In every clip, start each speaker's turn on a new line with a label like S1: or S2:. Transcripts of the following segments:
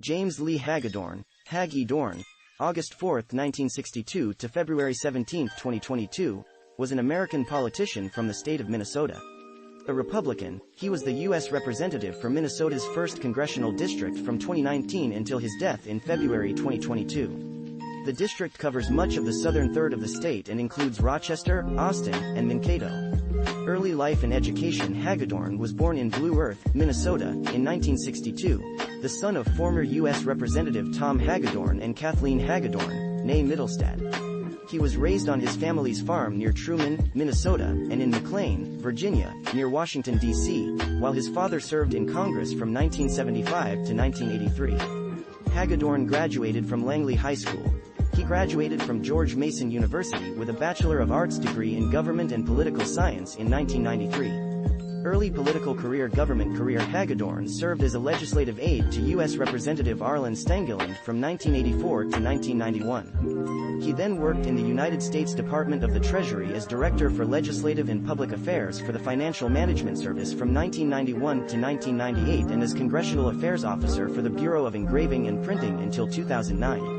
S1: James Lee Hagedorn, Hagedorn, August 4, 1962 to February 17, 2022, was an American politician from the state of Minnesota. A Republican, he was the U.S. Representative for Minnesota's 1st Congressional District from 2019 until his death in February 2022. The district covers much of the southern third of the state and includes Rochester, Austin, and Mankato. Early life and education. Hagedorn was born in Blue Earth, Minnesota, in 1962, the son of former U.S. Representative Tom Hagedorn and Kathleen Hagedorn, née Middlestad. He was raised on his family's farm near Truman, Minnesota, and in McLean, Virginia, near Washington, D.C., while his father served in Congress from 1975 to 1983. Hagedorn graduated from Langley High School. He graduated from George Mason University with a Bachelor of Arts degree in Government and Political Science in 1993. Early political career. Government career. Hagedorn served as a legislative aide to U.S. Representative Arlen Stangeland from 1984 to 1991. He then worked in the United States Department of the Treasury as Director for Legislative and Public Affairs for the Financial Management Service from 1991 to 1998 and as Congressional Affairs Officer for the Bureau of Engraving and Printing until 2009.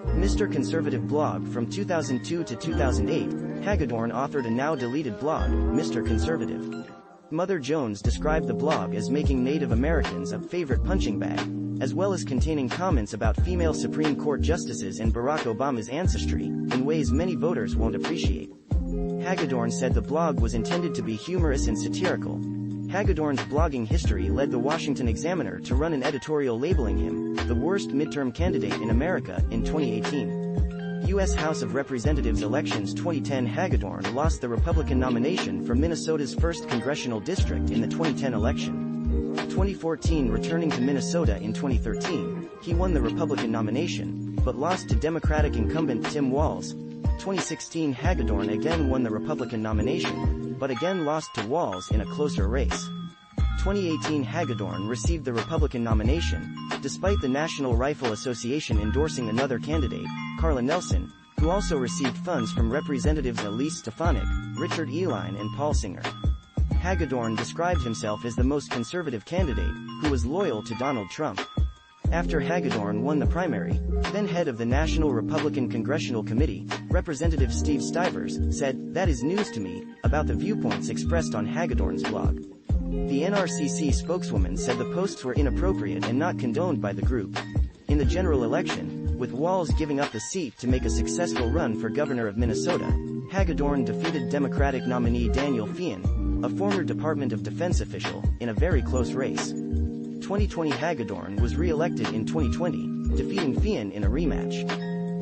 S1: Mr. Conservative blog. From 2002 to 2008, Hagedorn authored a now-deleted blog, Mr. Conservative. Mother Jones described the blog as making Native Americans a favorite punching bag, as well as containing comments about female Supreme Court justices and Barack Obama's ancestry, in ways many voters won't appreciate. Hagedorn said the blog was intended to be humorous and satirical. Hagedorn's blogging history led the Washington Examiner to run an editorial labeling him the worst midterm candidate in America in 2018. U.S. House of Representatives elections. 2010. Hagedorn lost the Republican nomination for Minnesota's 1st Congressional District in the 2010 election. 2014. Returning to Minnesota in 2013, he won the Republican nomination, but lost to Democratic incumbent Tim Walz. 2016. Hagedorn again won the Republican nomination, but again lost to Walz in a closer race. 2018. Hagedorn received the Republican nomination, despite the National Rifle Association endorsing another candidate, Carla Nelson, who also received funds from Representatives Elise Stefanik, Richard Eline and Paul Singer. Hagedorn described himself as the most conservative candidate, who was loyal to Donald Trump. After Hagedorn won the primary, then head of the National Republican Congressional Committee, Representative Steve Stivers, said, "That is news to me," about the viewpoints expressed on Hagedorn's blog. The NRCC spokeswoman said the posts were inappropriate and not condoned by the group. In the general election, with Walz giving up the seat to make a successful run for governor of Minnesota, Hagedorn defeated Democratic nominee Daniel Feehan, a former Department of Defense official, in a very close race. 2020. Hagedorn was re-elected in 2020, defeating Feehan in a rematch.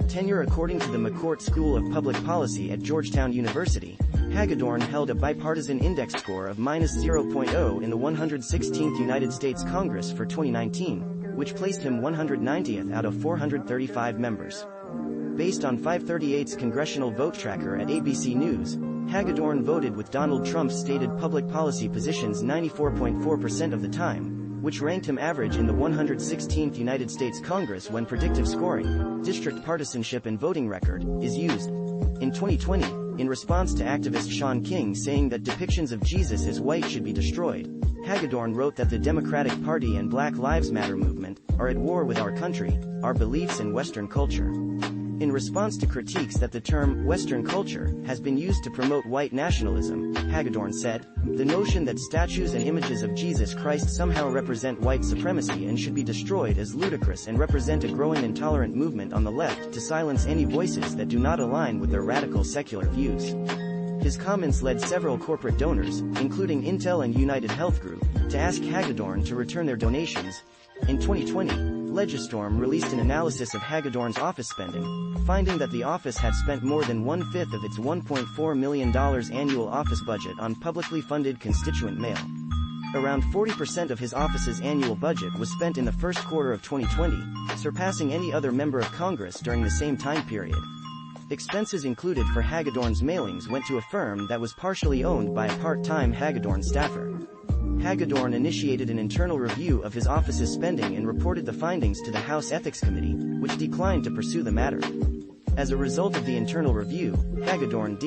S1: Tenure. According to the McCourt School of Public Policy at Georgetown University, Hagedorn held a bipartisan index score of -0.0 in the 116th United States Congress for 2019, which placed him 190th out of 435 members. Based on 538's Congressional Vote Tracker at ABC News, Hagedorn voted with Donald Trump's stated public policy positions 94.4% of the time, which ranked him average in the 116th United States Congress when predictive scoring, district partisanship and voting record, is used. In 2020, in response to activist Sean King saying that depictions of Jesus as white should be destroyed, Hagedorn wrote that the Democratic Party and Black Lives Matter movement are at war with our country, our beliefs and Western culture. In response to critiques that the term Western culture has been used to promote white nationalism, Hagedorn said, "The notion that statues and images of Jesus Christ somehow represent white supremacy and should be destroyed is ludicrous and represent a growing intolerant movement on the left to silence any voices that do not align with their radical secular views." His comments led several corporate donors, including Intel and United Health Group, to ask Hagedorn to return their donations. In 2020, Legistorm released an analysis of Hagedorn's office spending, finding that the office had spent more than one-fifth of its $1.4 million annual office budget on publicly funded constituent mail. Around 40% of his office's annual budget was spent in the first quarter of 2020, surpassing any other member of Congress during the same time period. Expenses included for Hagedorn's mailings went to a firm that was partially owned by a part-time Hagedorn staffer. Hagedorn initiated an internal review of his office's spending and reported the findings to the House Ethics Committee, which declined to pursue the matter. As a result of the internal review, Hagedorn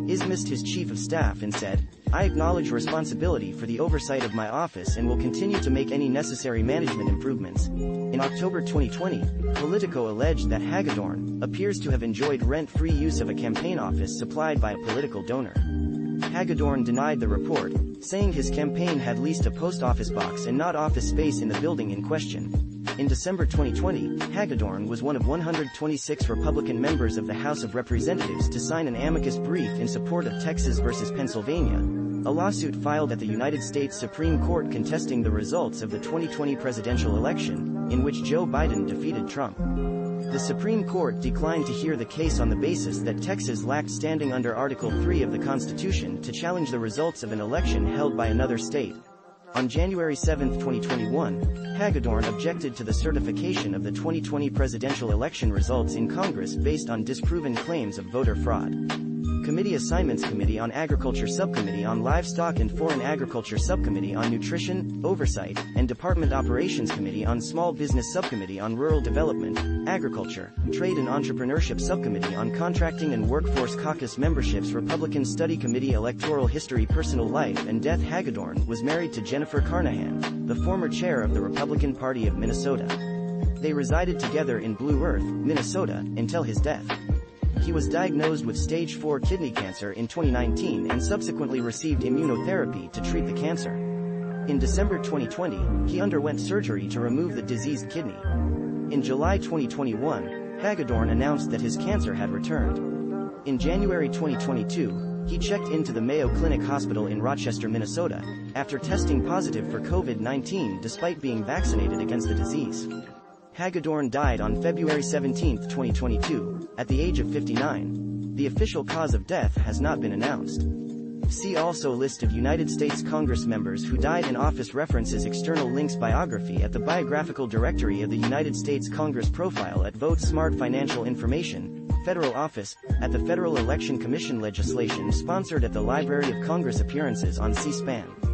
S1: dismissed his chief of staff and said, "I acknowledge responsibility for the oversight of my office and will continue to make any necessary management improvements." In October 2020, Politico alleged that Hagedorn appears to have enjoyed rent-free use of a campaign office supplied by a political donor. Hagedorn denied the report, saying his campaign had leased a post office box and not office space in the building in question. In December 2020, Hagedorn was one of 126 Republican members of the House of Representatives to sign an amicus brief in support of Texas versus Pennsylvania, a lawsuit filed at the United States Supreme Court contesting the results of the 2020 presidential election, in which Joe Biden defeated Trump. The Supreme Court declined to hear the case on the basis that Texas lacked standing under Article 3 of the Constitution to challenge the results of an election held by another state. On January 7, 2021, Hagedorn objected to the certification of the 2020 presidential election results in Congress based on disproven claims of voter fraud. Committee Assignments Committee on Agriculture Subcommittee on Livestock and Foreign Agriculture Subcommittee on Nutrition, Oversight, and Department Operations Committee on Small Business Subcommittee on Rural Development, Agriculture, Trade and Entrepreneurship Subcommittee on Contracting and Workforce Caucus Memberships Republican Study Committee Electoral History Personal Life and Death. Hagedorn was married to Jennifer Carnahan, the former chair of the Republican Party of Minnesota. They resided together in Blue Earth, Minnesota, until his death. He was diagnosed with stage 4 kidney cancer in 2019 and subsequently received immunotherapy to treat the cancer. In December 2020, he underwent surgery to remove the diseased kidney. In July 2021, Hagedorn announced that his cancer had returned. In January 2022, he checked into the Mayo Clinic Hospital in Rochester, Minnesota, after testing positive for COVID-19 despite being vaccinated against the disease. Hagedorn died on February 17, 2022, at the age of 59. The official cause of death has not been announced. See also List of United States Congress members who died in office. References external links. Biography at the Biographical Directory of the United States Congress. Profile at Vote Smart. Financial information, Federal Office, at the Federal Election Commission. Legislation sponsored at the Library of Congress. Appearances on C-SPAN.